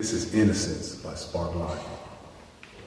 This is Innocence by Spark Logic.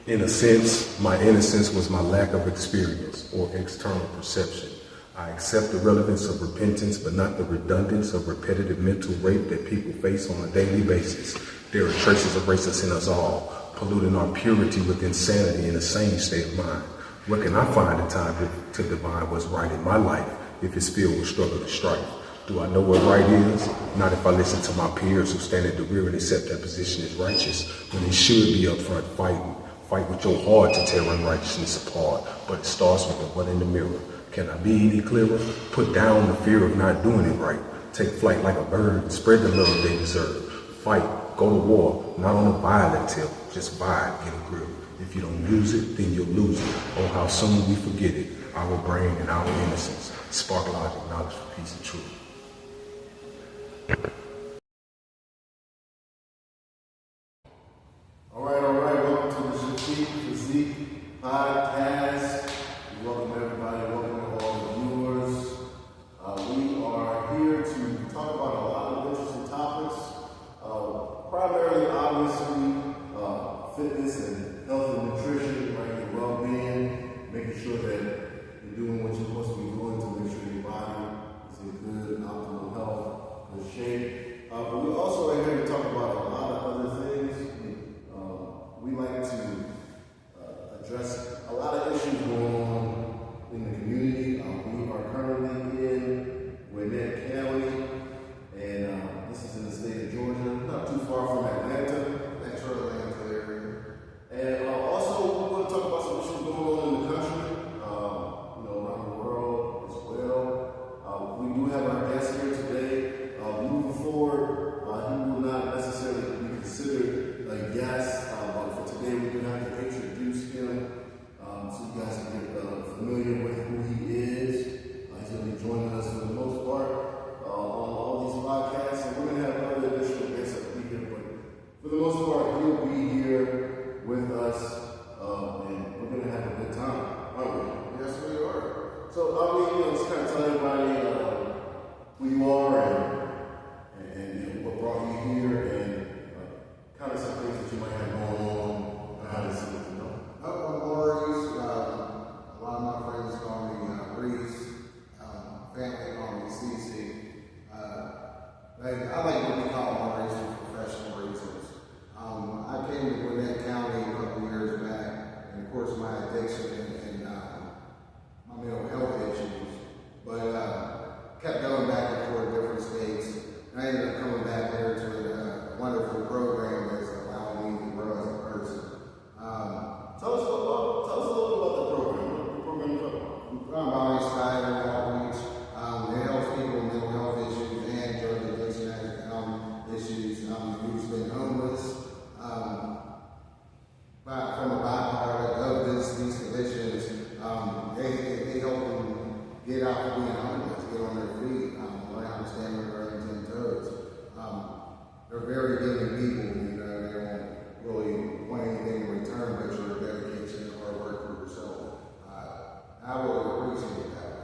In a sense, my innocence was my lack of experience or external perception. I accept the relevance of repentance, but not the redundance of repetitive mental rape that people face on a daily basis. There are traces of racism in us all, polluting our purity with insanity and a sane state of mind. Where can I find the time to divine what's right in my life if it's filled with struggle and strife? Do I know what right is? Not if I listen to my peers who stand at the rear and accept that position is righteous, when they should be up front fighting. Fight with your heart to tear unrighteousness apart, but it starts with the one in the mirror. Can I be any clearer? Put down the fear of not doing it right. Take flight like a bird and spread the love they deserve. Fight, go to war, not on a violent tip, just vibe, get a grip. If you don't use it, then you'll lose it. Oh, how soon we forget it. Our brain and our innocence. Spark Logic, knowledge for peace and truth. All right. Welcome to the Shafiq Physique Podcast. Welcome everybody. Welcome to all the viewers. We are here to talk about a lot of interesting topics. Primarily, obviously, fitness and health and nutrition, right? Your well-being, making sure that you're doing what you're supposed to be doing to make sure your body is in good, optimal health, good shape. But we also are here to talk about a lot of other things. We like to address a lot of issues going on in the community. We are currently in Gwinnett County, and this is in the state of Georgia, not too far from Atlanta, metro Atlanta area. And also, we want to talk about some issues going on in the country, around the world as well. We do have our guest here today. Moving forward, he will not necessarily be considered a guest. Today we're going to have to introduce him so you guys can get familiar with who he is. He's going to be joining us for the most part on all these podcasts. And we're going to have other additional guests that will be here. But for the most part, he'll be here with us and we're going to have a good time, aren't we? Yes, we are. So, just kind of tell everybody who you are and what brought you here and kind of some things that you might have going on. I'm Maurice. A lot of my friends call me Reese. Family call me CC. I like to be called Maurice for professional reasons. I came to Gwinnett County a couple years back, and of course my addiction and my mental health issues. But kept going back and forth to different states. And I ended up coming back here to a wonderful program that's allowed me to grow as a person. Tell us a little bit about the program. What program you talking about? I'm Maurice Gardner Outreach. It helps people with mental health issues and drug addiction issues. Who's been homeless. From a byproduct of these conditions, they help them get out of being homeless, get on their feet, learn how to stand on their own 10 toes. They're very giving people, they don't really want anything in return but your dedication and hard work for yourself. I really appreciate that.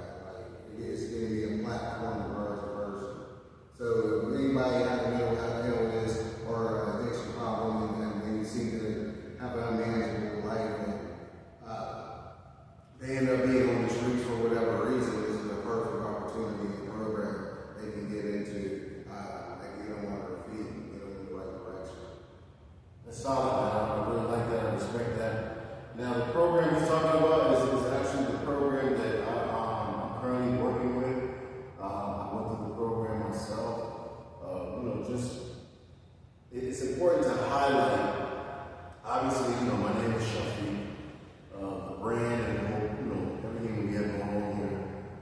It's giving me a platform to grow as a person. So if anybody has a mental health illness or an addiction problem and they seem to have an unmanageable life and they end up being on the streets for whatever reason, this is a perfect opportunity and program they can get into. They can get on their feet and get them in the right direction. That's solid, man. I really like that. I respect that. Now, the program he's talking about is actually the program that I'm currently working with. I went through the program myself. It's important to highlight. Obviously, my name is Shafiq. The brand and the whole, everything that we have going on here.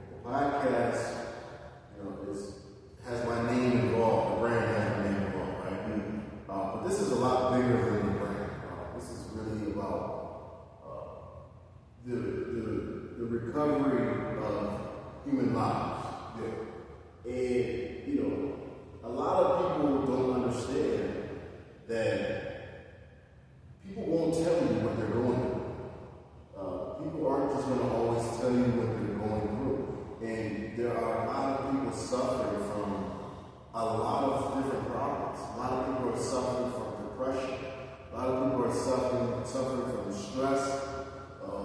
The podcast, has my name involved. The brand has my name involved, right? But this is a lot bigger than the brand. This is really about the recovery of human lives. Yeah. And, a lot of people don't understand that people won't tell you what they're going through. that's suffering from stress,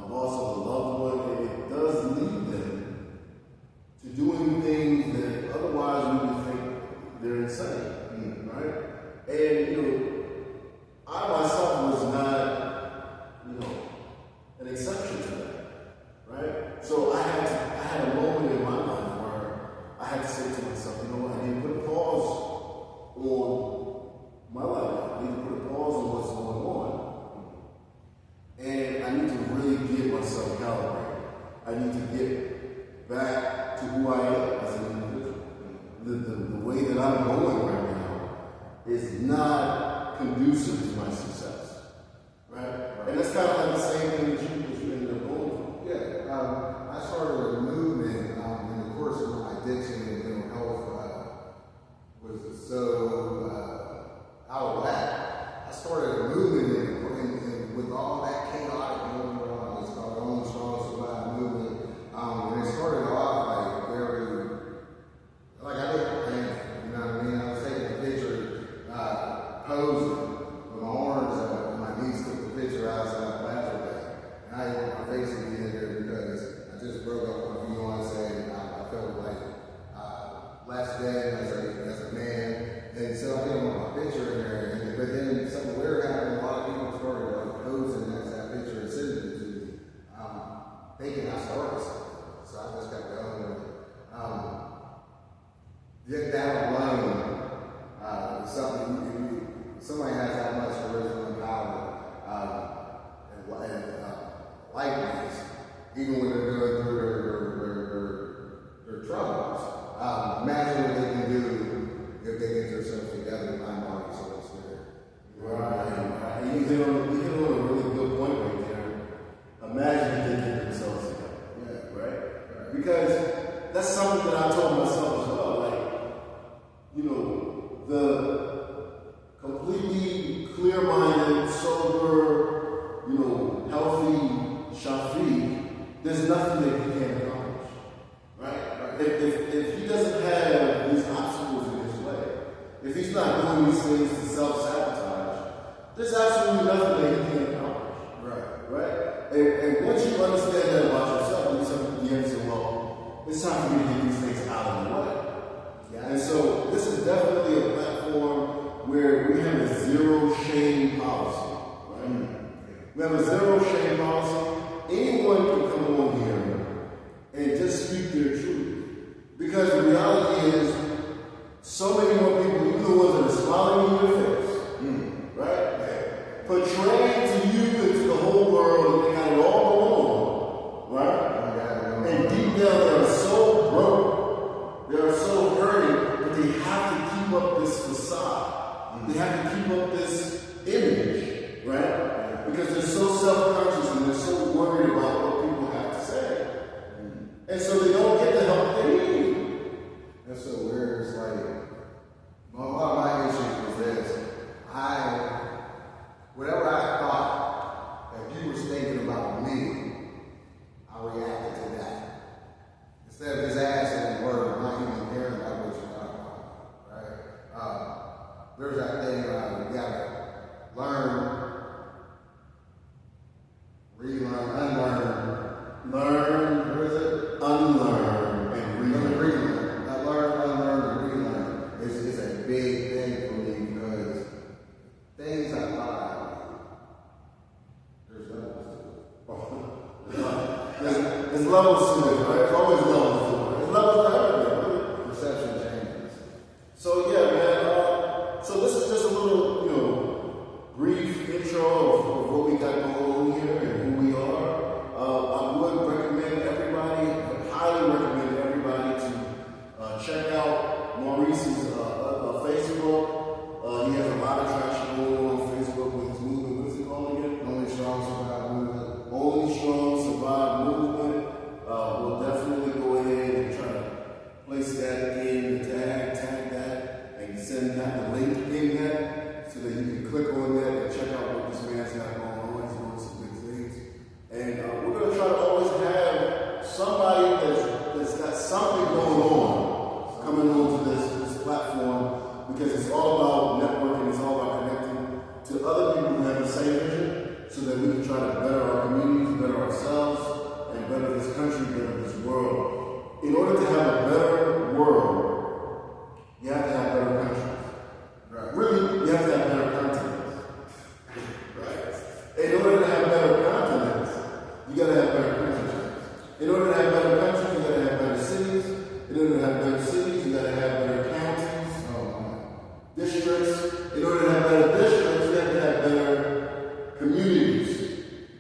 loss of a loved one, and it does lead them to doing things that otherwise we would think they're insane, right? And I myself was not, an exception to that, right? So I had a moment in my life where I had to say to myself, I need to put a pause on my life. I need to put a pause on what's going on. And I need to really get myself calibrated. I need to get back to who I am as an individual. The way that I'm going right now is not conducive to my success, right? And that's kind of like the same thing that you ended up going through. Yeah, I started a movement in the course of my addiction and mental health was so out of whack. I started a movement and with all that chaotic going on, it's called Only Strong Survive movement. And it started off I didn't plan, you know what I mean? I was taking a picture, posing with my arms up, and my niece took the picture outside the bathroom bag. And I didn't want my face to be in there because I just broke up with a fiance and I felt like less than as a man. And so I didn't want my picture in there. But then something weird happened. A lot of people started posing as that picture and sending it to me, thinking I started something. So I just kept going with it. That alone is something. Somebody has that much charisma and power and likeness, even when they're going through their troubles. Imagine what they can do if they get themselves together, mind, body, soul, and spirit. Right. And you hit on a really good point right there. Imagine if they get themselves together. Yeah. Right? Because that's something that I told myself as well. The completely clear-minded, sober, healthy Shafiq, there's nothing that he can't accomplish. Right? If he doesn't have these obstacles in his way, if he's not doing these things to self-sabotage, there's absolutely nothing that he can't accomplish. Right? And once you understand that about yourself, you have to say, well, it's time for me to get these things out of the way. Yeah. And so this is definitely a platform where we have a zero shame policy. Right? We have a zero shame policy. Anyone can come on here and just speak their truth. Because the reality is, so many more people, even the ones that are smiling in your face, right? Portraying to you and to the whole world that they got it all going on, right? And deep down they are so broke, they are so hurting, but they have to keep up this facade. They have to keep up this image, right? Because they're so self-conscious and they're so worried about what people have to say. And so they don't get the help they need. That's so weird. It's like, a lot of my issues was this. Whatever I thought, if you was thinking about me, I reacted to that. Instead of just asking the word, not even caring about what you're talking about, right? There's that thing, you gotta learn, relearn, unlearn, learn, what is it? Unlearn and relearn. Learn, unlearn, and relearn is a big thing for me because things I thought I knew, there's levels to it. There's levels to it, right? There's always levels to it. There's levels to everything, really. Perception changes. So yeah, man. So this is just a little, brief intro of what we got going on here and who we are. I would recommend everybody, highly recommend everybody to check out Maurice's Facebook. He has a lot of traction going on Facebook with his movement. What is it called again? Only Strong Survive movement. Only Strong Survive movement. We'll definitely go ahead and try to place that in the tag that, and send that the link in that so that you can click on that and check out what this man's got going on. He's doing some big things. And we're going to try to always have somebody that's got something going on coming onto this platform, because it's all about networking, it's all about connecting to other people who have the same vision districts. In order to have better districts, you have to have better communities.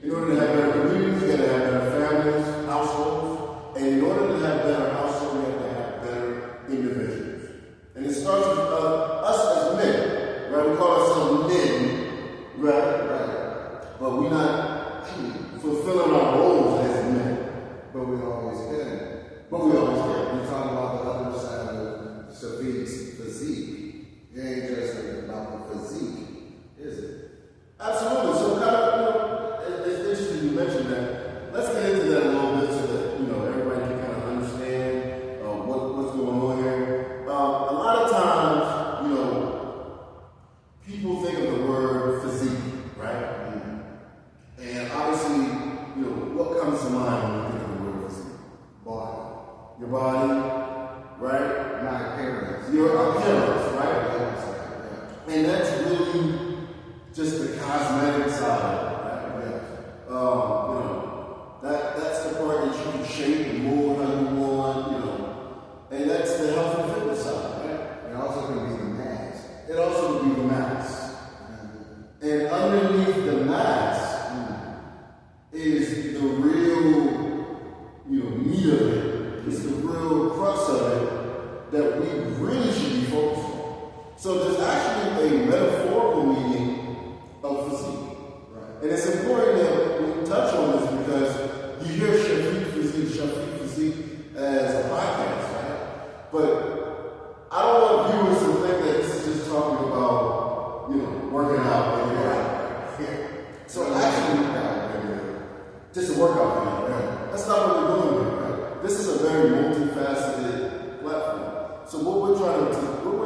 In order to have better communities, you have to have better families, households. And in order to have better households, you have to have better individuals. And it starts with us as men, right? We call ourselves men, right? But we're not fulfilling our roles as men. But we always can. We're talking about the other side of Shafiq's physique. It ain't just about the physique, is it? Absolutely. So kind of, it's interesting you mentioned that. Let's get into that a little bit so that, everybody can kind of understand what's going on here. A lot of times, people think of the word physique, right? And obviously, what comes to mind when you think of the word physique? Body. Your body, right? My appearance. Your appearance, right? Yeah. And that's really just the cosmetic side, right? That's the part that you can shape and mold how you want, and that's the health and fitness side, right? It also can be the mask. It also can be the mask. And underneath the mask is the real, meat of it. It's the real crux of it that we really should be focused on. So there's actually a metaphorical meaning of physique. Right. And it's important that we touch on this because you hear Shafiq physique as a podcast, right? But I don't want viewers to think that this is just talking about, working out. So actually, just a workout video, right? That's not what we're doing here, right? This is a very multifaceted platform. So what we're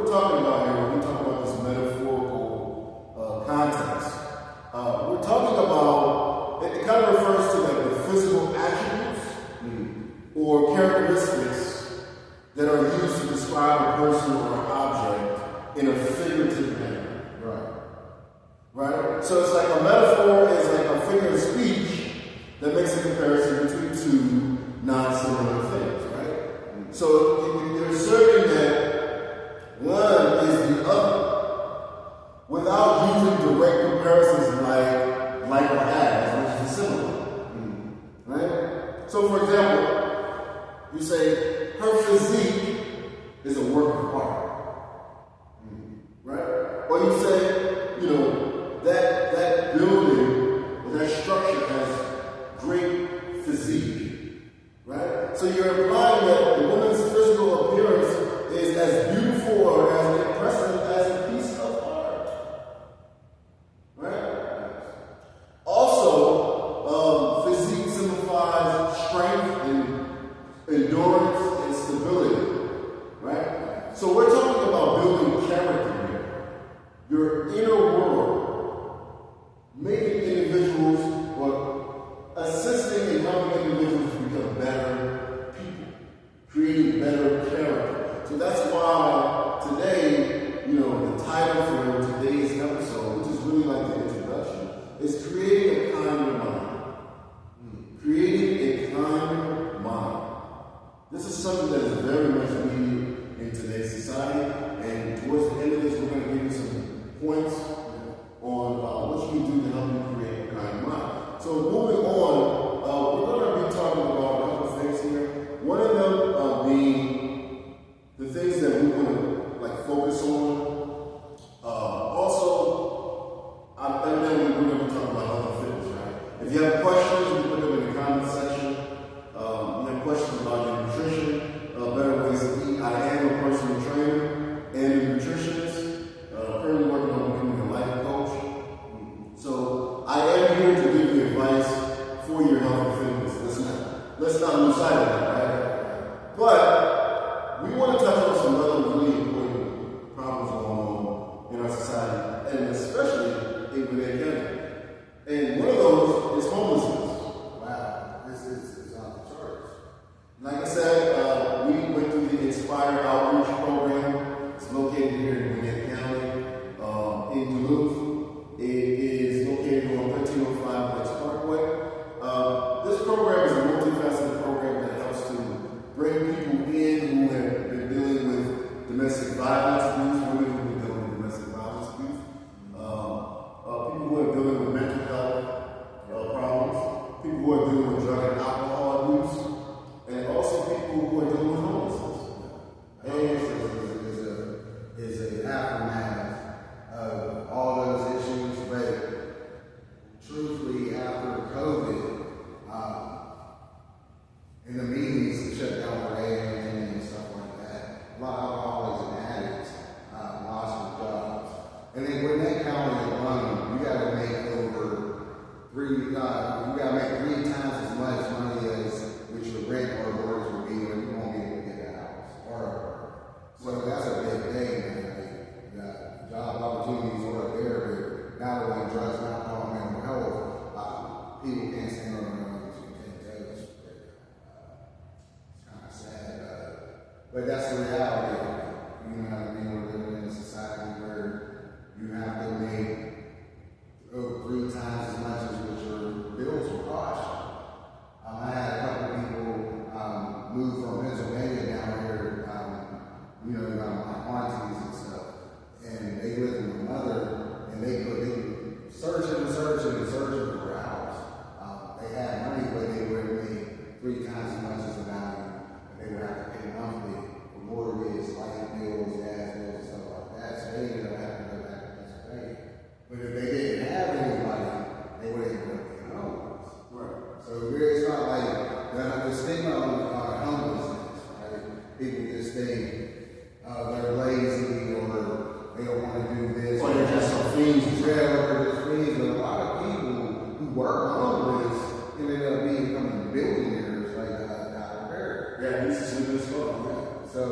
talking about here, when we talk about this metaphorical context, we're talking about, it kind of refers to like the physical attributes or characteristics that are used to describe a person or an object in a figurative manner. Right? So it's like a metaphor is like a figure of speech that makes a comparison between two non-similar things, right? So you're asserting that one is the other without using direct comparisons like or as, which is similar. Right? So for example, you say her physique is a work of art. Right? Or you say, that building or that structure has great physique, right? So you're implying that the woman's physical appearance is as beautiful or as impressive as a piece of art, right? Also, physique signifies strength and endurance and stability, right? So we're talking about building character here, your inner world. Making individuals or assisting and helping individuals become better people, creating better character. So that's why today, the title for today's episode, which is really like the introduction, is creating a kinder mind. Creating a kinder mind. This is something that is very much needed in today's society, and towards the end of this, we're going to give you some points on what you can do to help you create a kind of mind. So moving on, we're going to be talking about a couple of things here. One of them being the things that we want to focus on. Also, evidently we're going to be talking about other when that county alone, you gotta make over you gotta make 3 times as much money as which your rent or mortgage would be, or you won't be able to get a house. So that's a big thing, man. Like, job opportunities are up there, but not only drugs, not only mental health, people can't stand on their own 10 toes. It's kind of sad, but that's the reality. You know what I mean? We're living in a society where you have to make 3 times as much as what your bills will cost. I had a couple of people move from Pennsylvania down here, my aunties and stuff, and they lived with my mother, and they were searching for a house. They had money, but they would make 3 times as much as the value, and they would have to pay monthly for mortgage, light bills, gas bills, and stuff like that. So they ended up having to go back to Pennsylvania. But if they didn't have anybody, they wouldn't end up being homeless. Right. So it's not like the stigma of homelessness, right? People just think they're lazy or they don't want to do this. Or they're just some fiends. Yeah, or they're just fiends. But a lot of people who were homeless ended up becoming billionaires, like Dr. Barrett. Yeah, he's a super slow. Yeah. So,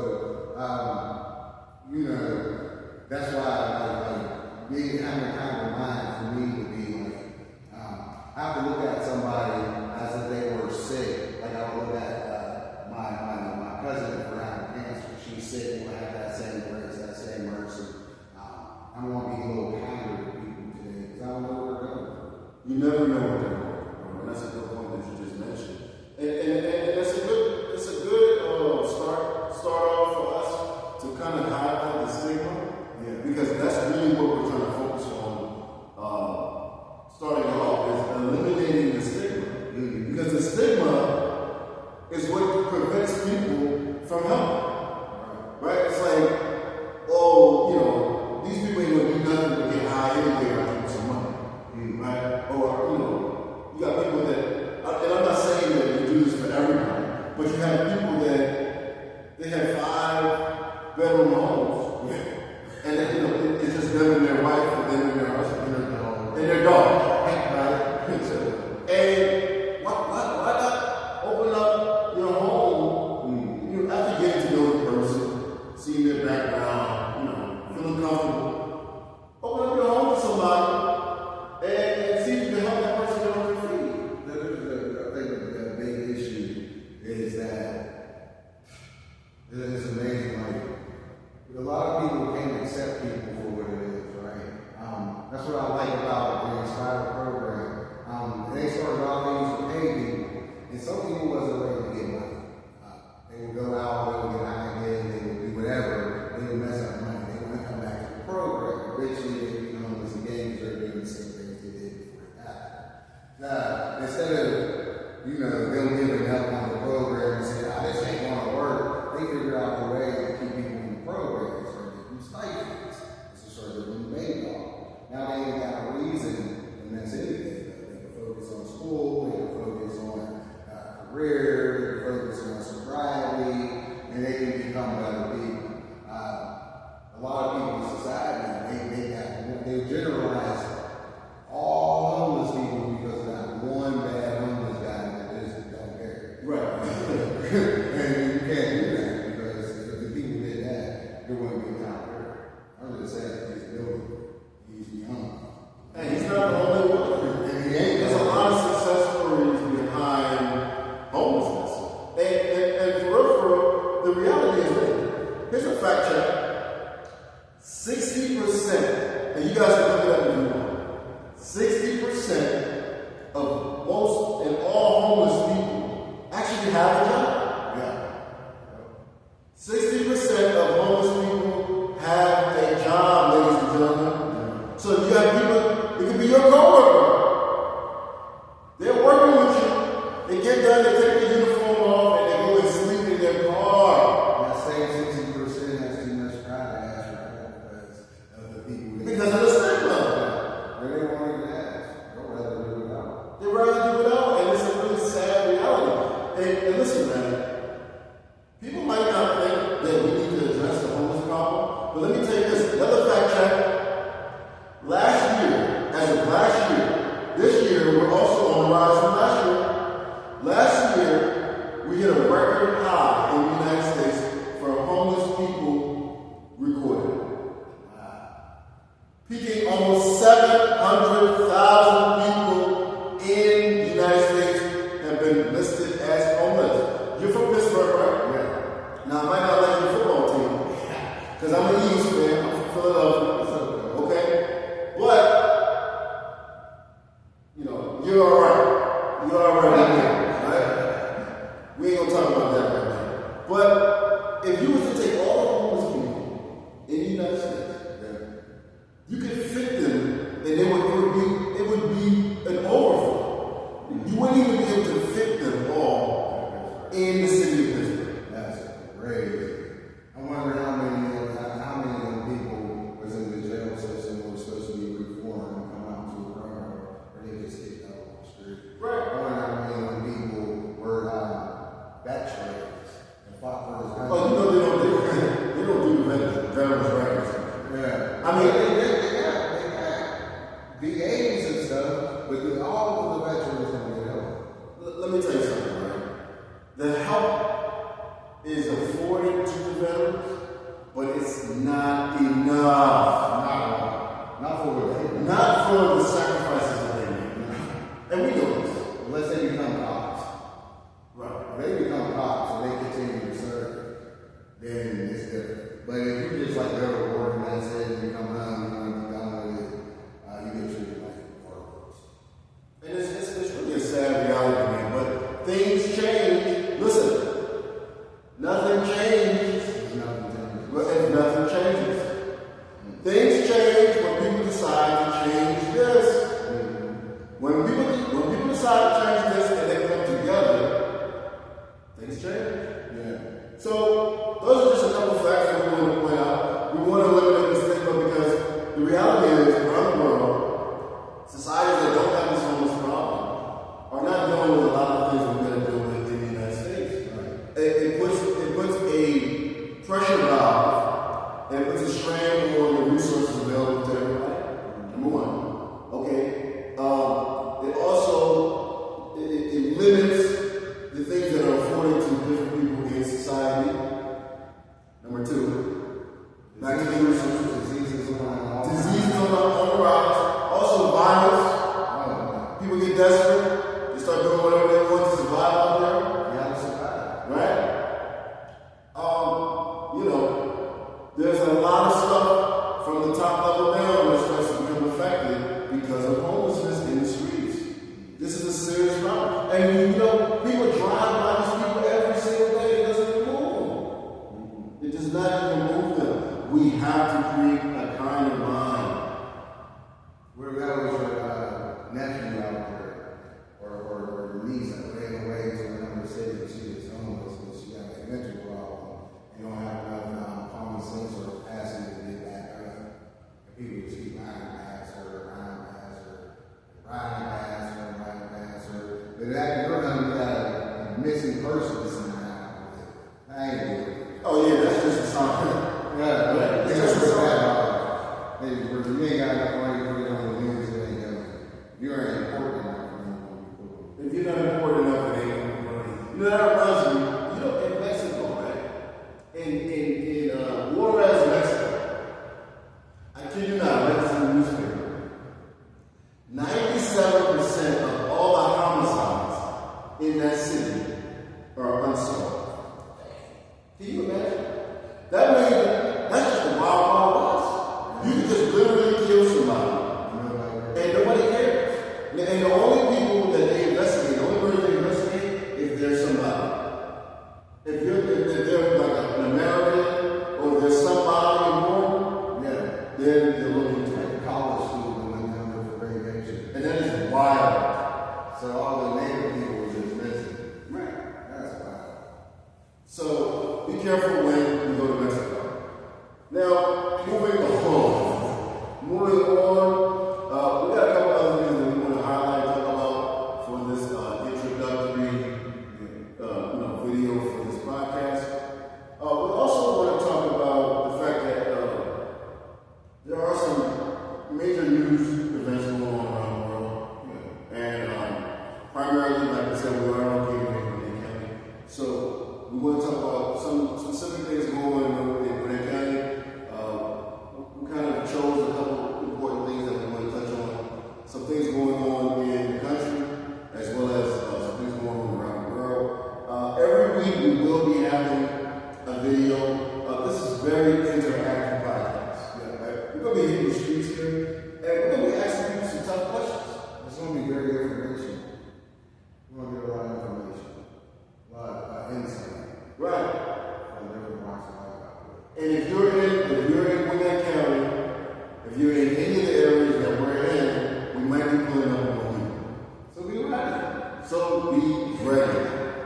that's why being having a kind of mind for me would be I have to look at somebody as if they were sick. Like I would look at my cousin for having cancer. She's sick, and I have that same grace, that same mercy. I want to be a little kinder to people today because I don't know what they're going through. You never know what they're going through. And that's a good point that you just mentioned. And it's a good start off for us to kind of highlight the stigma. Yeah. Because that's really what we're trying to focus on. Starting off is eliminating the stigma. Mm-hmm. Because the stigma is what prevents people from helping. Right? It's like, these people ain't gonna do nothing but get high anyway or give some money. Mm-hmm. Right? Or, you got people that, and I'm not saying that you do this for everybody, but you have people that they have 5-bedroom homes. Yeah. And it's just them and their wife, and them and their husband, and their dog. Right? And why not open up your home after getting to know the person, seeing their background, feeling comfortable. Open up your home to somebody and see if you can help that person get on their feet. I think the big issue is that it's amazing. A lot of people can't accept people for what it is, right? That's what I like about the Inspire program. They started off, they used to pay people, and some people wasn't ready to get money. They would go out, they would get high again, they would do whatever, they would mess up money. They want to come back to the program. Eventually, they become homeless again because they're doing the same things they did before it happened. Now, instead of, them giving up on the program and saying, this ain't going to work, they figure out a way to keep people in the program. They start giving them stipends. They start giving them baby dollars. Now they ain't got a reason to miss anything. They can focus on school, they can focus on career, they can focus on sobriety, and they can become better people. A lot of people in society, they generalize all homeless people because of that one bad homeless guy that just don't care. Right. And you can't do that because if the people did that, there wouldn't be a time there. I'm just saying he's building. He's young. And he's not the only one. And he ain't. There's a lot of success stories behind homelessness. And for real, the reality is this. Here's a fact check. 60%, and you guys can look it up if you want. 60% of most and all homeless people actually have a job. Yeah. 60% of homeless people have a job, ladies and gentlemen. So if you have people, it could be your coworker. They're working with you. They get done, they take the uniform off, and they go and sleep in their car. That same 60% has too much pride to ask for help because of the people. Because of the stigma. They don't want to ask. They'll rather do peaking almost 700,000 people in the United States have been listed as homeless. You're from Pittsburgh, right? Yeah. Now, I might not like your football team, because I'm an Eagles fan. I'm from Philadelphia. Okay? But, you know, you're all right. You're all right with me, right? We ain't gonna talk about that right now. But if you was to take all the homeless people in the United States, you could fit them, and it would be an overflow. You wouldn't even be able to fit them all in the city of Pittsburgh. That's crazy. I wonder how many of them people was in the jail system were supposed to be reformed and come out to the crowd, or they just get out on the street. Right. I wonder how many of them people were veterans and fought for this country. Oh, you know they don't do the veterans rights. Yeah. I mean, they got VAs and stuff, but all of the veterans don't get help. let me tell you something, right? The help is afforded to the veterans, but it's not enough. Not for what they do. Not for the sacrifices that they make. And we know this. Unless they become cops. Right. If they become cops and they continue to serve, then it's different. But if you just like go to work and that's it, and you come home, you want to be done with it, you get treated like workers. And it's really a sad reality, man. But things change. Listen, nothing changes. There's nothing to If nothing changes. Things change when people decide to change this. When people decide to change this and they come together, things change. Yeah. So those are just a couple of facts that we want to point out. We want to eliminate this stigma because the reality is around the world, societies that don't have this homeless problem are not dealing with a lot of things that we're going to deal with in the United States. Right. It puts a pressure valve and it puts a strain on the resources available to everybody. Number one. Okay. It also it limits the things that are afforded to different people in society. Number two. Back to the resources. Diseases on Diseases on the rise. Also violence. People get desperate. They start doing whatever they want to survive out there. Yeah, survive. Right? You know, there's a lot of stuff from the top level down that starts to become affected because of homelessness in the streets. This is a serious problem. And you know, people drive by these people every single day. It doesn't even move them. It does not even move them. We have to create a kind of mind. Where that was your nephew out there, or niece that ran away to another city and she was homeless and she got a mental problem. You don't have enough common sense or capacity to get back up. And people just keep riding past her. But after you're done, you got a missing person somehow. I ain't doing it. Oh yeah, that's just a sign. Yeah, Right. they just put that out. You ain't got enough money to put it on the news, it ain't going. You ain't important enough for them to be cool. If you're not important enough, it ain't gonna be funny. You know, that reminds me, you know, in Mexico, right? In Juarez, Mexico. I kid you not, I read this in the newspaper. 97% of all the homicides in that city are unsolved. Can you imagine? That means that's just the wild, wild west. You can just literally kill somebody. And nobody cares. And the only people that they investigate, the only person they investigate, if there's somebody. If they're like an American, or if there's somebody important, Yeah. then they're looking to Like a college student went down there for vacation. And that is wild. So all the native people were just missing. Right. That's wild. So be careful when you go to Mexico. Now, moving on. We got a couple other things that we want to highlight, talk about for this introductory video for this podcast. We also want to talk about the fact that there are some major news events going on around the world. And primarily, like I said, we are located in Gwinnett County. So we want to talk about some specific things going on in Gwinnett County. We kind of chose a couple important might be pulling up on you. So be ready. So be ready.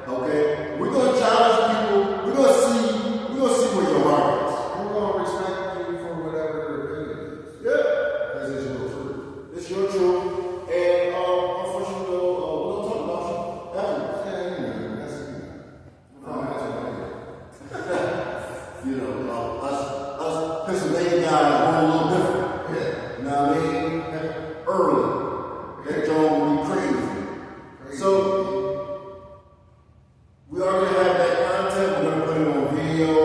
Okay? We're gonna challenge people. We're gonna see where your heart is. We're going to respect you for whatever your opinion is. Yeah. Because it's your truth. It's your truth. And unfortunately, we're gonna talk about you afterwards. Yeah, that's Us Pennsylvania guys are a little different. Yeah. You know what I mean? Early. That joint will be crazy. So we are going to have that content. We're going to put it on video.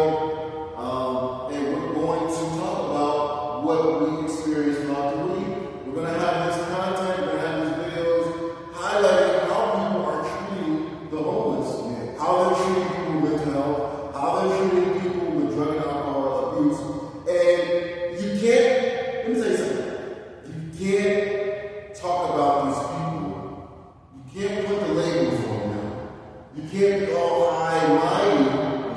And we're going to talk about what we experienced throughout the week. We're going to have this content. We're going to have these videos highlighting how people are treating the homeless. How they're treating people with mental health. How they're treating people with drug and alcohol abuse. And you can't, let me tell you something. You can't talk about these people. You can't put the labels on them. You can't be all high and mighty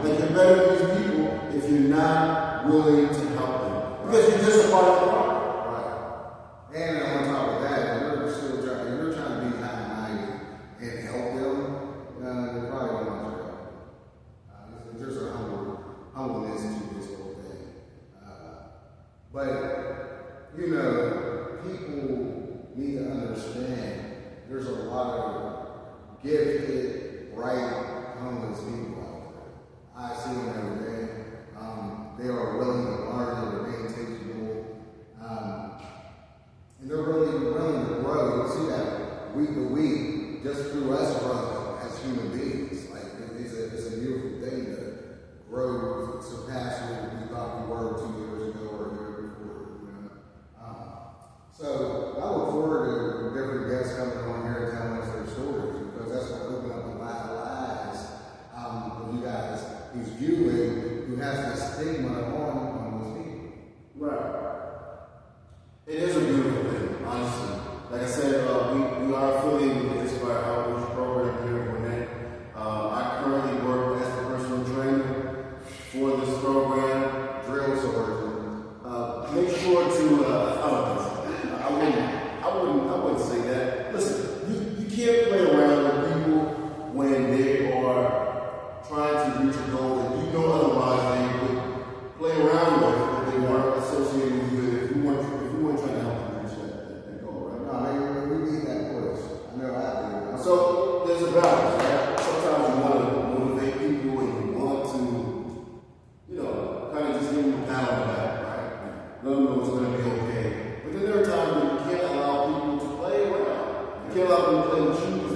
like you're better than these people if you're not willing to help them. Because you're just a part of the problem. Right. And on top of that, you're trying to be high and mighty and help them, you're probably going to want to help. There's a humbleness to this whole thing. But, people need to understand there's a lot of gifted, bright, homeless people out there. I see them every day. They are willing to learn, they're being teachable, and they're really willing to grow. You see that week to week, just through us growing as human beings. Like, it's a beautiful thing to grow, surpass what we thought we were 2 years ago or a year before. So I look forward to different guests coming on here and telling us their stories, because that's going to open up the eyes of you guys who's viewing, who has this stigma on those people. Right. It is a beautiful thing, honestly. Like I said, we are affiliated with this Inspire Outreach program here in Gwinnett. I currently work as a personal trainer for this program. Drill sergeant. Make sure to, I wouldn't say that. Listen, you can't play around with people when they are trying to reach a goal that you know otherwise they would play around with if they weren't associated with you, if you weren't trying to help them reach that goal, right? No, we need that push. I know I do. So there's a balance, right? Sometimes you want to motivate people and you want to, kind of just give them a pat on the back, right? Let them know it's going to be okay. But then there are times when you can't allow people to play around. You can't allow them to play with you because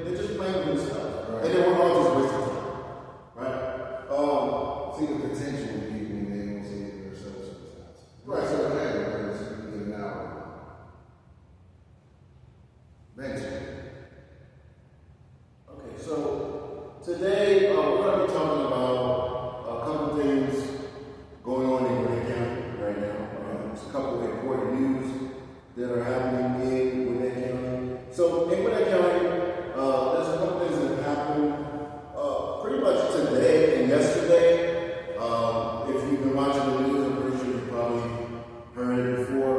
they're just playing with themselves. Right. And then we're all just wasting time, right? See the potential in people when they don't see it themselves sometimes. Right. It's okay because you can get it out. Mention. Okay, so today we're going to be talking about a couple things going on in Gwinnett County right now. There's a couple of important news that are happening in Gwinnett County. So in Gwinnett County, there's a couple things that have happened pretty much today and yesterday. If you've been watching the news, I'm pretty sure you've probably heard it before.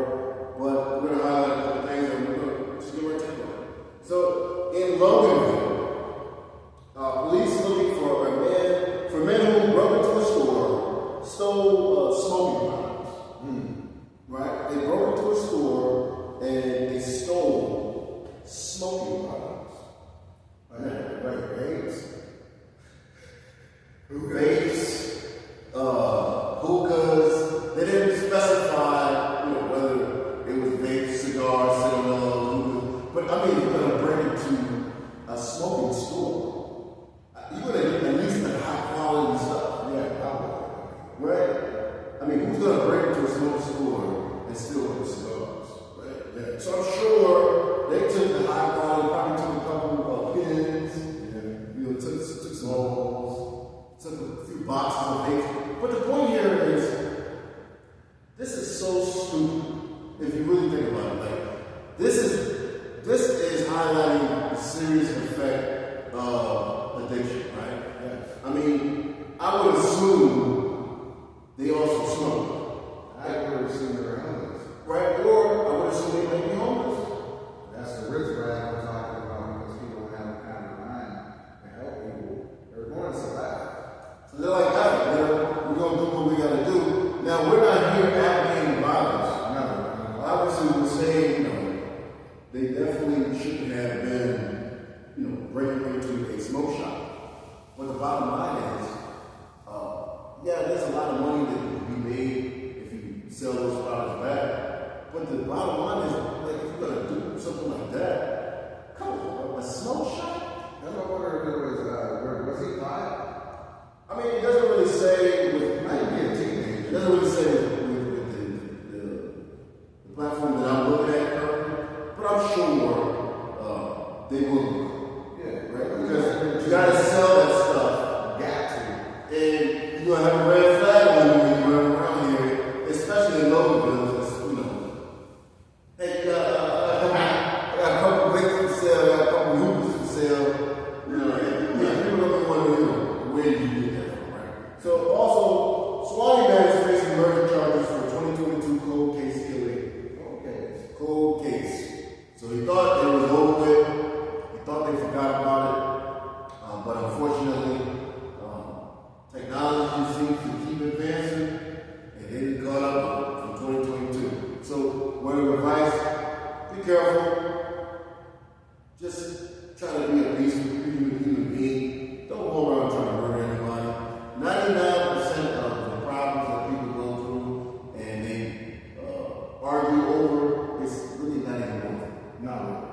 But we're going to highlight a couple things and we're going to just get right to it. So in Loganville, police looking for men who broke into a store, stole smoking products. Right? They broke into a store and they stole smoking products. Right, vapes. Vapes, hookahs. They didn't specify, whether it was vapes, cigars, cigarillos, hookahs. But I mean, you're gonna bring it to a smoking store. You're gonna get at least the high quality stuff. Yeah, probably. Right? I mean, who's gonna break into a smoking store and steal the cigars? Right? Yeah. So I'm sure they took the high quality, probably took a couple of pins, took some balls, took a few boxes of vapes. But the point here is, this is so stupid if you really think about it. Like, this is highlighting the serious effect of addiction, right? Yes. I mean, I would assume they also smoke. I would assume they're homeless. Right? Or I would assume they may be homeless. But the bottom line is, like, if you're gonna do something like that, come on, a smoke shop? That's what I wonder if it was he five? I mean, it doesn't really say with, Might be a teenager. it doesn't really say with the platform that I'm looking at currently, but I'm sure they will. Yeah. Right? Because you gotta sell that stuff. Got to. And you're gonna have a red flag on you when you run around here, especially in Loganville, just, you know. Hey, I got a couple of bricks for sale, I got a couple of hoopers for sale. You know, and people don't want to, you know, where did you get that from, right? So also, Swanee man is facing murder charges for 2022 cold case killing. Cold case. So he thought it was over with. He thought they forgot about it. But unfortunately, technology seems to keep advancing, and they didn't caught up from 2022. So, word of advice, be careful. Just try to be a decent human being. Don't go around trying to murder anybody. 99% of the problems that people go through and they argue over, it's really not even worth it. Not really.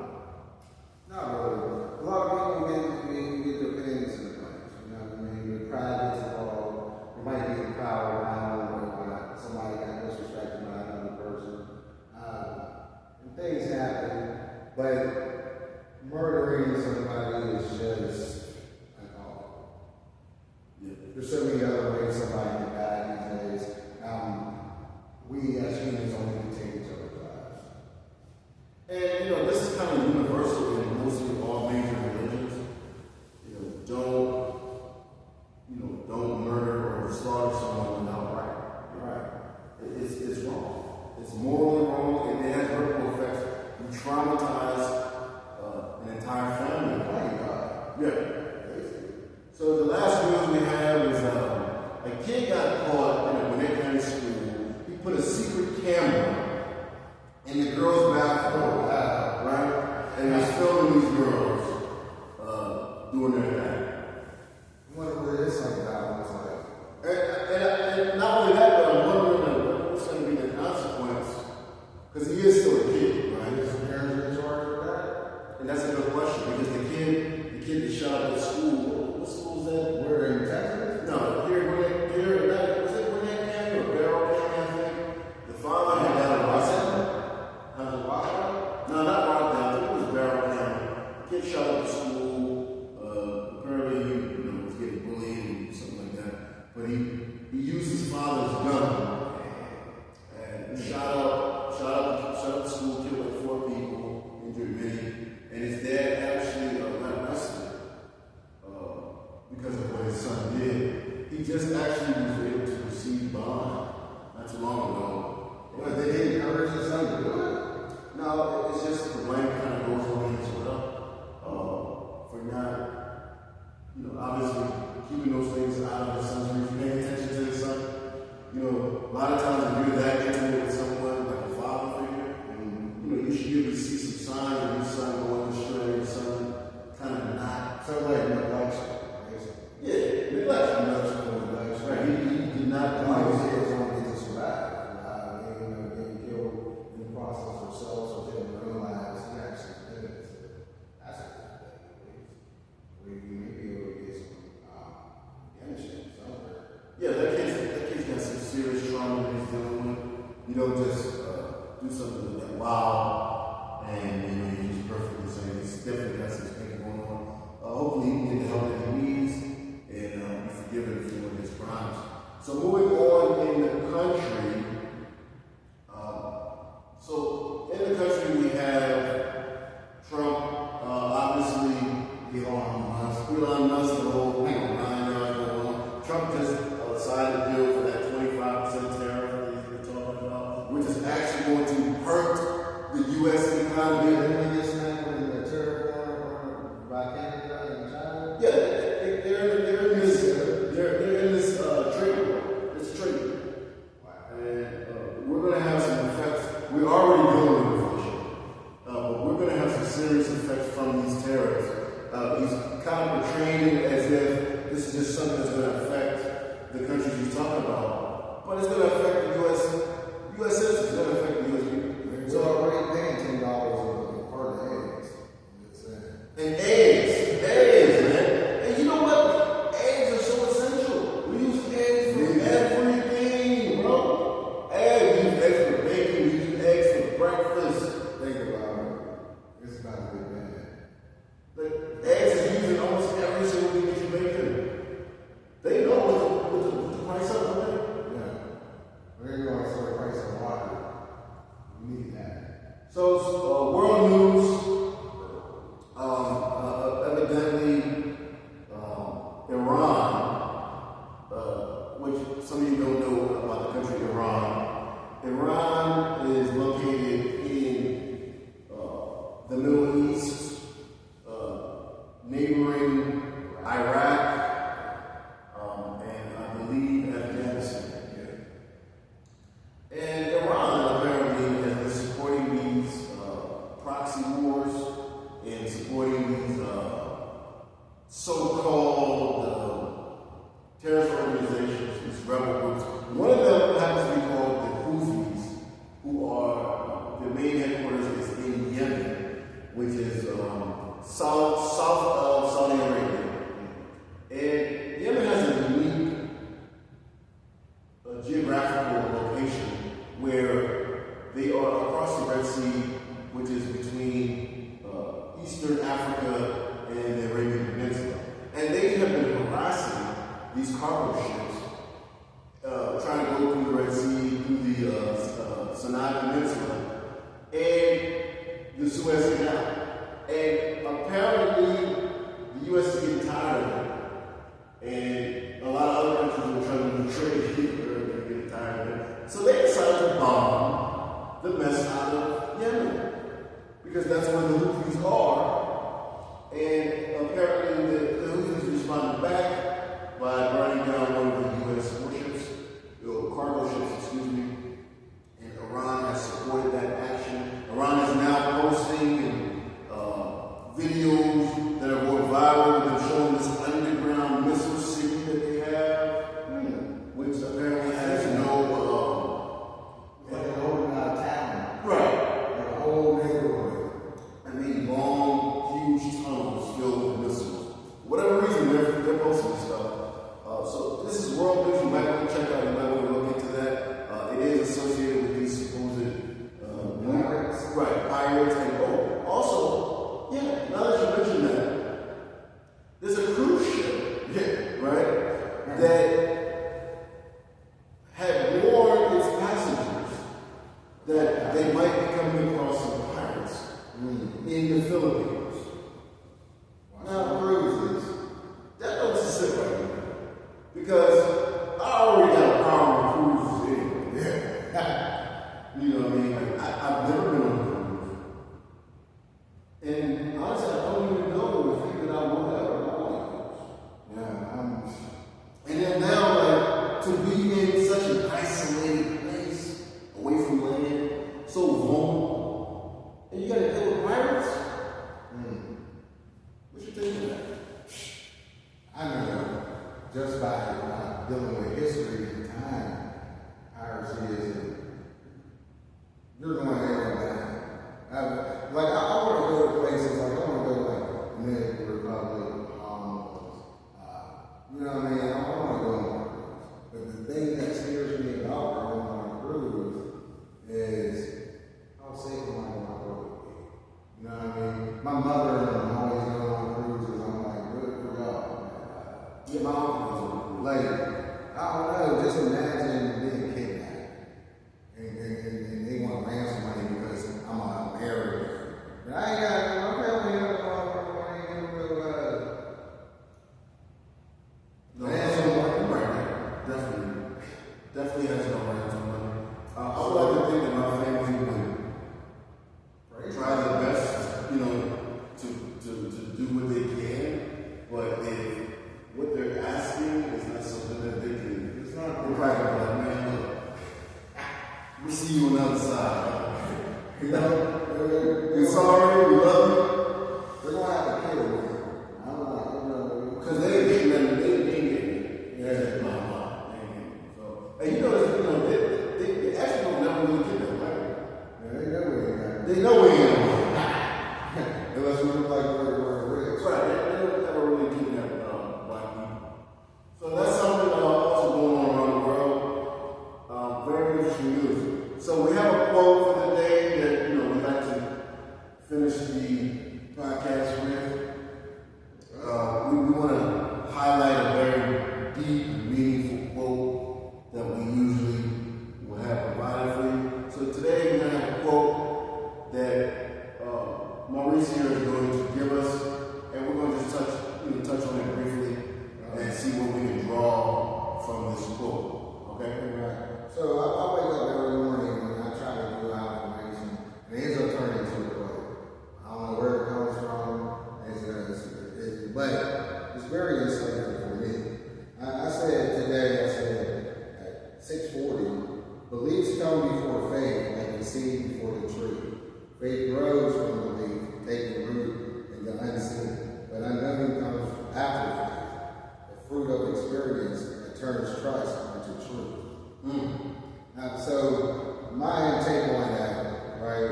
Not really. A lot of people get their opinions in the place. You know what I mean? The pride gets involved. There might be a power around where somebody got disrespected by another person. And things happen. But murdering somebody is just there's so many other ways somebody can die these days. We as humans only can take each other's lives. And, you know, this is kind of universal in mostly all major religions. Don't murder or slaughter someone without right. Right. It's wrong. It's morally wrong, and it has ripple effects. You traumatize an entire family. Yeah. So the last news we have is a kid got caught in a Gwinnett County school. He put a secret camera in the girls' bathroom, right? And was filming these girls doing their thing. What is something I was like? And not only that, but I'm wondering what's going to be the consequence, because he is still a kid, right? Is the parents in charge of that? And that's a good question, because the kid that shot up at school, what school is that? Where in Texas? No, was it Gwinnett County or Barrow County, I think? The father had got arrested. No, not Rockdown. I think it was Barrow County. Kid shot up at school. Apparently, he was getting bullied and something like that. But he used his father's gun and shot up the school, killed like 4 people, injured many. And his dad actually got arrested because of what his son did. He just actually was able to receive bond not too long ago. But they didn't encourage his son to do it? No, it's just the blame kind of goes on as well. For not, obviously keeping those things out of his son's reach, paying attention to his son. A lot of times if you're that intimate with someone, like a father figure, you should be able to see some signs of your son going astray, your son kind of not. So like neglection, basically. Yeah, neglection. Right, he did not do Obviously, it. it's only to survive. Getting killed in the process themselves or they didn't realize he actually did it. That's a good thing. We may be able to get some innocent somewhere. Yeah, that kid's got some serious trauma that he's dealing with. You don't just do something like wow, and you're just perfectly saying he's definitely got some things going on. Hopefully he can get the help that he needs and be forgiven for his crimes. So moving on in the country, we have Trump, obviously Elon Musk, the whole 9 yards going on. Trump just signed a deal for that 25% tariff that he's been talking about, which is actually going to hurt the U.S. economy. Didn't we get smacked with the tariff by Canada and China? Yeah, they're in this trade war. It's trade war. Wow. And we're going to have some effects. We're already dealing with inflation. So, world news, evidently, Iran, which some of you don't know about the country Iran. Iran is located in the Middle East, neighboring Iraq, and I believe Afghanistan. And Iran apparently has been supporting these proxy wars and supporting these so-called terrorist organizations, these rebel groups. One of them happens to be called the Houthis, who are, their main headquarters is in Yemen, which is south of Saudi Arabia. And Yemen has a unique geographical location where they are across the Red Sea, which is between Eastern Africa and the Arabian Peninsula. And they have been harassing these cargo ships, trying to go through the Red Sea, through the Sinai Peninsula, and the Suez Canal. And apparently, the U.S. is getting tired of it. And a lot of other countries are trying to trade here and getting tired of it. So they decided to bomb the mess out of Yemen. Because that's where the Houthis are. And apparently the Houthis responded back by burning down one of the U.S. warships, cargo ships, excuse me. And Iran has supported that action. Iran is now posting videos that are going viral. They're showing this underground missile city that they have, which apparently has like a whole town. right. Like a whole neighborhood. I mean, long, huge tunnels filled with missiles. For whatever reason, they're posting this stuff. So this is world news. You might want to check out. You might want to look into that. It is associated with these supposed Pirates. right, pirates, and also, yeah. Now that you mention that, there's a cruise ship, right, that had warned its passengers that they might be coming across some pirates in the Philippines. Now, cruises, that don't sit right with me. Because I already got a problem with cruises anyway. You know what I mean? Like, I've never been on a cruise. And honestly, I don't even know the thing that I would ever go on a cruise. Yeah, And then now, like, to be in such an isolated place, away from land, so vulnerable, and you gotta deal with pirates? What you think of that? I know, just by dealing with history and time, piracy is, you're going there and like, I want to go to places, like, I want to go to, like, Dominican Republic, Bahamas, you know what I mean? I want to go on a cruise. But the thing that scares me about going on a cruise is, how safe am I going to go? You know what I mean? My mother and them always go on cruises. I'm like, good for y'all. Yeah, my uncle was on a cruise. Like, I don't know, just imagine being kidnapped. And they want ransom money because I'm an American. But I ain't got my family here. Ransom money, right? Definitely has no ransom money. I would like to think that my family would try their best, you know, to do what they can. But if what they're asking is not something that they can, it's not. They're probably like, man, look, we'll see you on the other side. You know, we're sorry, we love you. They're going to have to kill me. I'm like, Because they ain't getting nothing, they ain't getting it. That's my mom. So, and you know, they actually don't never really get that, right? yeah, they know we ain't got They know we ain't. unless we look like we're rich. Right, they never really kidnap black people. So that's something also going on around the world. Very interesting news. So we have a quote for the day that, you know, we like to finish the podcast with. We want to highlight a very deep and meaningful quote that we usually will have provided for you. So today we're going to have a quote that Maurice here is going to give us, and we're going to just touch on it briefly and see what we can draw from this quote. Okay? Right. So I wake up every morning and I try to do affirmation, and it ends up turning into a quote. I don't know where it comes from, but it's very insightful for me. I said today, at 6:40, beliefs come before faith, like the seed before the tree. Faith grows from belief, taking root in the unseen, but unknown comes after faith. The fruit of experience that turns trust into truth. So my take on that, right?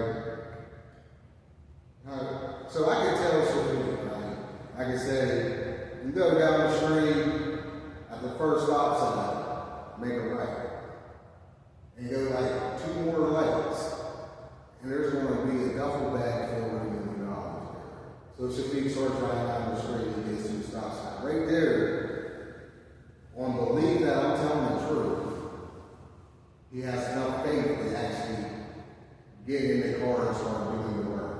So I can tell Sophia, right? I can say, you go down the street at the first stop sign, make a right. And go like 2 more lights. And there's going to be a duffel bag filled with $1 million. So Shafiq starts riding down the street and gets to the stop sign. Right there, on belief that I'm telling the truth, he has enough faith to actually get in the car and start doing the work.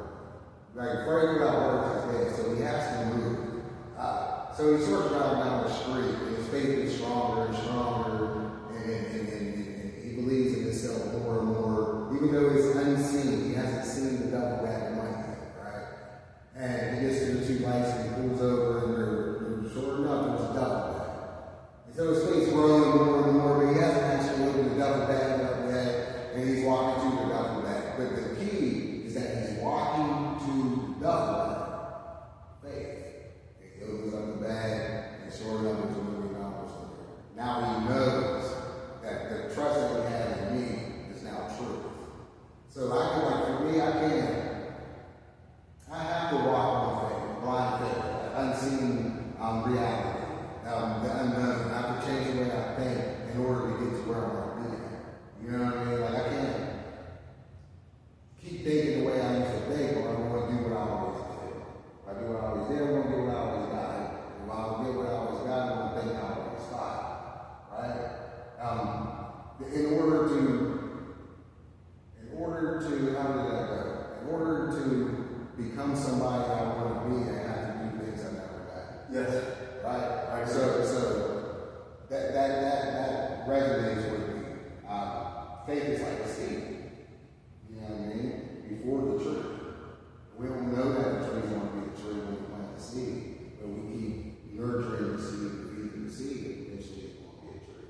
Like, faith without works is dead, so he has to move. So he starts riding down the street, and his faith is stronger and stronger, and he believes in himself more and more, even though it's unseen. He hasn't seen the double bag of money yet, right? And he gets to the 2 lights and he pulls over, and they're sure enough, there's a double bag. And so his faith's growing more and more, but he hasn't actually opened the double bag up yet, and he's walking to the double bag. But the key is that he's walking to the double bag. Faith. He opens up the bag, and sure enough, there's $1 million in there. Now he knows that the trust that he has in me is now true. So I feel like for me, I have to walk by faith, blind faith, unseen reality, the unknown. I have to change the way I think in order to get to where I want to be at. You know what I mean? Like, I can't keep thinking the way I used to think, or I'm going to do what I always did. If I do what I always did, I'm going to do what I always got. If I don't get what I always got, I'm going to think I always thought. Right? In order to become somebody I want to be, I have to do things I never got. Yes. Right? So that resonates with me. Faith is like a seed. You know what I mean? Before the tree. We don't know that the tree's going to be a tree when we plant the seed, but we keep nurturing the seed, feeding the seed, and eventually it's going to be a tree.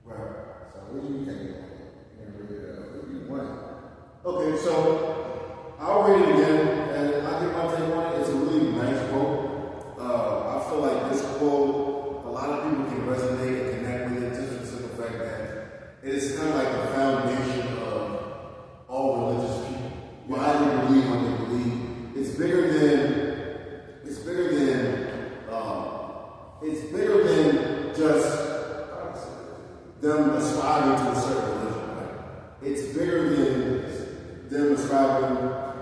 Right. So what do you think about it? What do you want? Okay, so I'll read it again, and I think my take on it is a really nice quote. I feel like this quote, a lot of people can resonate and connect with it just for the simple fact that it is kind of like the foundation of all religious people. Why they believe what they believe. It's bigger than just them ascribing to a certain religion, right? It's bigger than them ascribing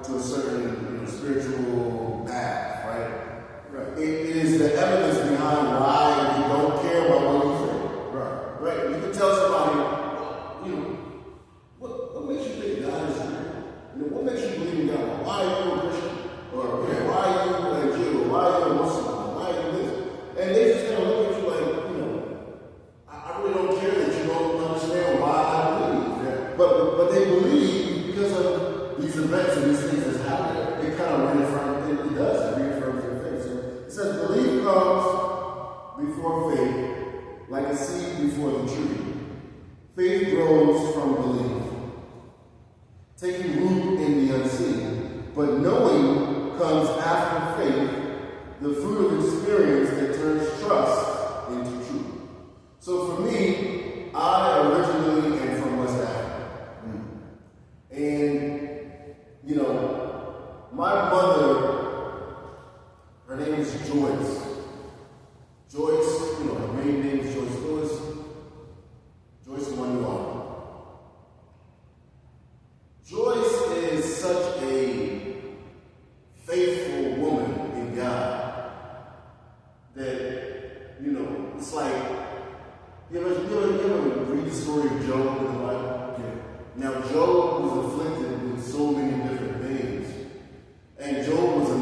to a certain spiritual path, right? It is the evidence behind why you don't care about what you think. Right? You can tell somebody, what makes you think God is real? What makes you believe in God? Why are you a Christian? Or why are you a Jew? Or why are you a Muslim? Why are you this? And they just kind of look at you like, I really don't care that you don't understand why I believe. Yeah. But they believe because of these events and these things that's happening. It kind of reaffirms, it does, it reaffirms their faith. So it says, belief comes before faith, like a seed before the tree. Faith grows from belief, taking root in the unseen. But knowing comes after faith, the fruit of experience that turns trust into truth. So for me, I originally am from West Africa. And, my mother, her name is Joyce. Joyce, her main name is Joyce Lewis. Joyce Manuel. Joyce is such a faithful woman in God that, it's like, you ever read the story of Job in the Bible? Yeah. Now, Job was afflicted with so many different things. And Job was a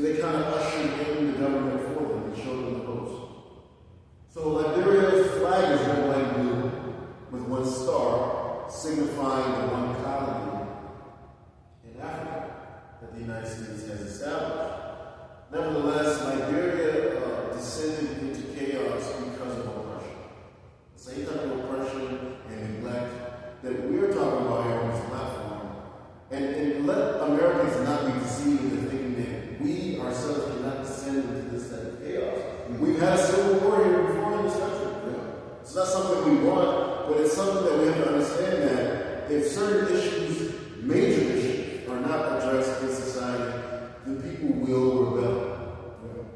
they kind of ushered in the government for them and showed them the ropes. So Liberia's flag is red, white, and blue, with one star signifying the one colony in Africa that the United States has established. Nevertheless, Liberia descended into chaos because of oppression. The same type of oppression and neglect that we're talking about here on this platform. And let Americans not be deceived into thinking that we ourselves cannot descend into this type of chaos. We've had a civil war here before in this country. It's not something we want, but it's something that we have to understand that if certain issues, major issues, are not addressed in society, the people will rebel.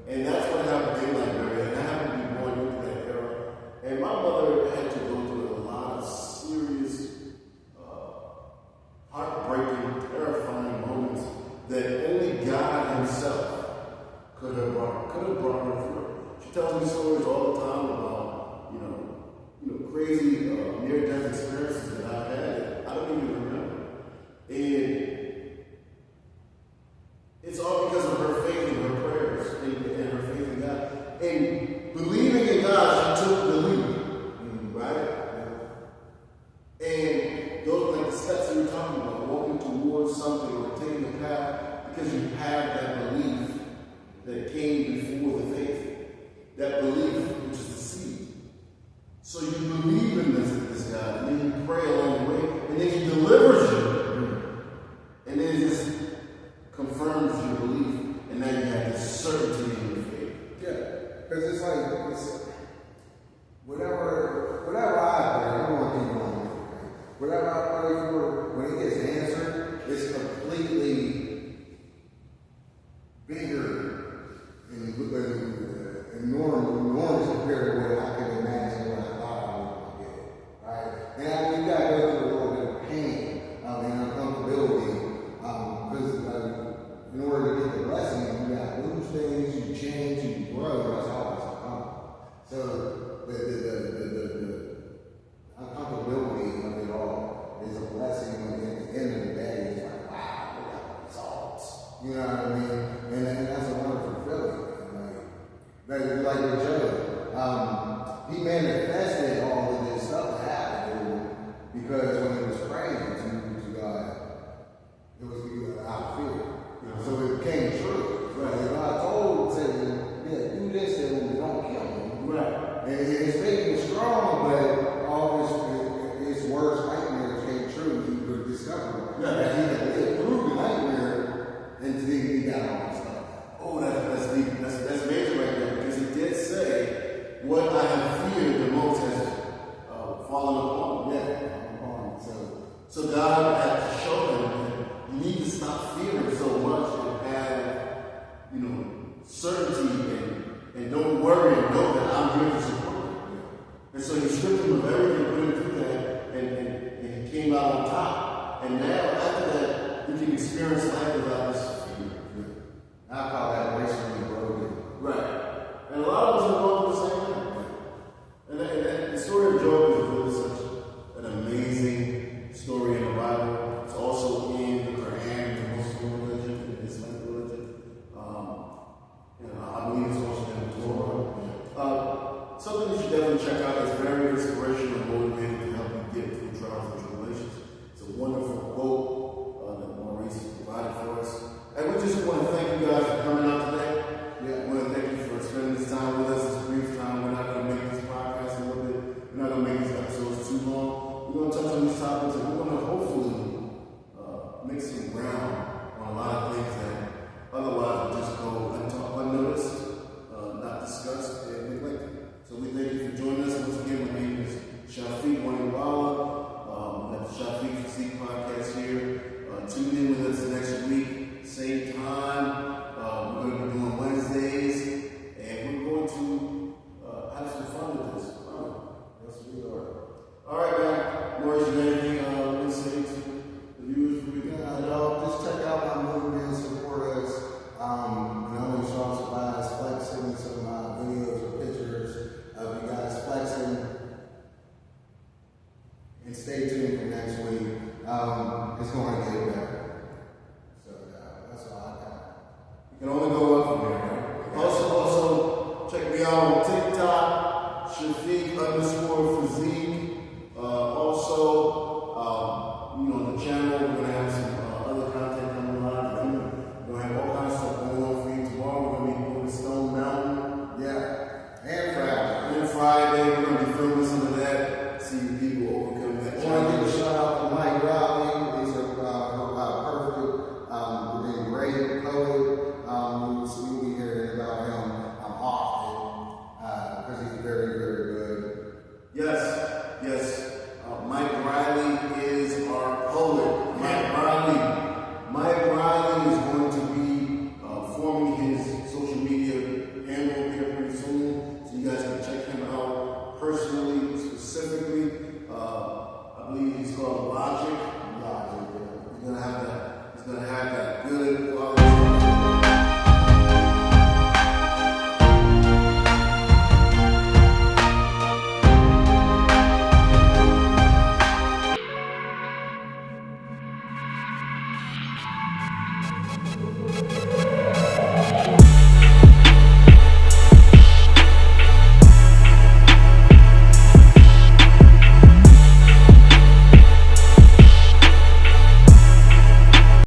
And that's what happened in Liberia, and I happened to be born into that era. And my mother had to go through a lot of serious, heartbreaking, terrifying moments that only God Himself could have brought her through. She tells me stories all the time about, crazy near-death experiences that I've had that I don't even remember. And it's all because of her faith in her prayers and her faith in God. And believing in God, she took the lead, right? And those are like the steps that you're talking about, walking towards something or taking the path because you have that belief that came before the faith. That belief, which is the seed. So you believe in this God, and then you pray along the way, and then He delivers you. And then it just confirms your belief, and now you have this certainty in your faith. Yeah, because it's like, whatever I pray, I don't want people on me. Whatever I pray for, when it gets answered, it's completely bigger and enormous compared to what I could imagine what I thought I would get. Right? And you got to go through a little bit of pain and uncomfortability because in order to get the blessing, you got to lose things, you change, you grow. That's always uncomfortable. So the uncomfortability of it all is a blessing. And at the end of the day, it's like, wow, we got results. You know what I mean? And that's a wonderful feeling. Like with Job, he manifested all of this stuff that happened to him because when he was praying to God, it was out of fear. So it became true. Right. God told Satan, do this and don't kill him. Right. And his faith was strong, but all his worst nightmares came true. He would discover that he had lived through the nightmare until he got all this stuff. Oh, that's deep. That's major right there, because He did say, what I have feared the most has fallen upon me. So God had to show him that you need to stop fearing so much and have, certainty and don't worry and know that I'm here to support you. And so He stripped him of everything, put him through that, and he came out on top. And now, after that, you can experience life without this fear. I call that racially broken. Right. And a lot of us are going through the same thing. And the story of Job is really such an amazing story in the Bible. It's also in the Quran, the Muslim religion, the Islamic religion. I believe it's also in the Torah. Something you should definitely check out. It's very inspirational and motivating to help you get through trials and tribulations. It's a wonderful quote that Maurice has provided for us. And we just want to thank you guys for coming out today. We want to thank you for spending this time with us, this brief time. We're not going to make this podcast a little bit, we're not going to make these episodes too long. We're going to touch on these topics, and we're going to hopefully make some ground on a lot of things that otherwise would just go unnoticed, not discussed, and neglected. So we thank you for joining us. Once again, my name is Shafiq Waniwala. We have the Shafiq Physique podcast here. Tune in with us next week, same time. We're going to be doing Wednesdays, and we're going to have some fun with this. Yes, we are. All right, man. Maurice, you got anything you want to say to the viewers for you? Just check out my movement, support us. Sean Survives flexing some videos or pictures of you guys flexing. And stay tuned for next week. It's going to get better. So that's all I got. You can only go up channel. We're going to have